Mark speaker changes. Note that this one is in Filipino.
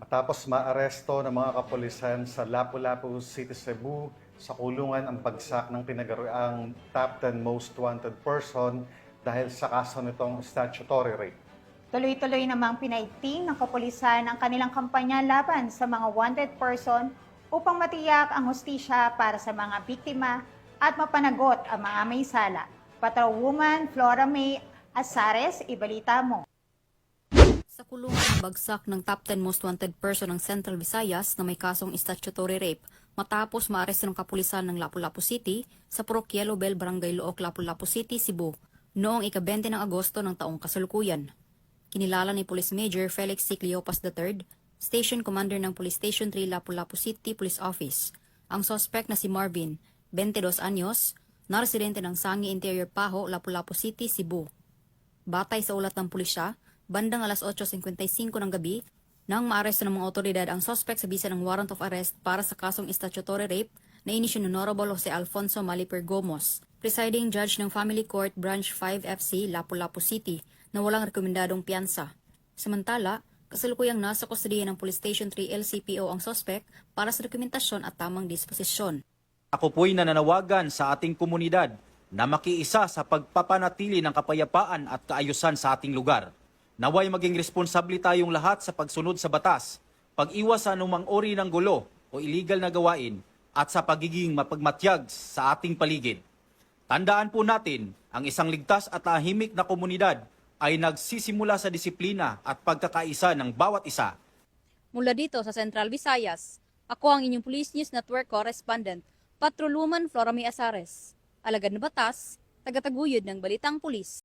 Speaker 1: Matapos maaresto ng mga kapulisan sa Lapu-Lapu City, Cebu, sa kulungan ang bagsak ng pinagariang top 10 most wanted person dahil sa kaso nitong statutory rape.
Speaker 2: Tuloy-tuloy namang pinaigting ng kapulisan ang kanilang kampanya laban sa mga wanted person upang matiyak ang hustisya para sa mga biktima at mapanagot ang mga may sala. Patrolwoman Flora May Azares, ibalita mo.
Speaker 3: Sa kulungan bagsak ng top 10 most wanted person ng Central Visayas na may kasong statutory rape matapos maaresto ng kapulisan ng Lapu-Lapu City sa Purok Yellow Bell, Barangay Luok, Lapu-Lapu City, Cebu noong ika-20 ng Agosto ng taong kasalukuyan. Kinilala ni Police Major Felix C. Cleopas III, Station Commander ng Police Station 3 Lapu-Lapu City Police Office, ang suspect na si Marvin, 22 anyos, na residente ng Sangi Interior Paho, Lapu-Lapu City, Cebu. Batay sa ulat ng pulisya, bandang alas 8:55 ng gabi, nang maaresto ng mga otoridad ang suspect sa bisa ng warrant of arrest para sa kasong statutory rape na inisyu ni Honorable Jose Alfonso Maliper Gomos, presiding judge ng Family Court Branch 5 FC, Lapu-Lapu City, na walang rekomendadong piyansa. Samantala, kasalukuyang nasa kustodiya ng Police Station 3 LCPO ang suspect para sa dokumentasyon at tamang disposisyon.
Speaker 4: Ako po'y nananawagan sa ating komunidad na makiisa sa pagpapanatili ng kapayapaan at kaayusan sa ating lugar. Naway maging responsable tayong lahat sa pagsunod sa batas, pag-iwas sa anumang uri ng gulo o illegal na gawain at sa pagiging mapagmatyag sa ating paligid. Tandaan po natin, ang isang ligtas at tahimik na komunidad ay nagsisimula sa disiplina at pagkakaisa ng bawat isa.
Speaker 3: Mula dito sa Central Visayas, ako ang inyong Police News Network correspondent, Patrolwoman Flora May Azares. Alagad na batas, tagataguyod ng Balitang Pulis.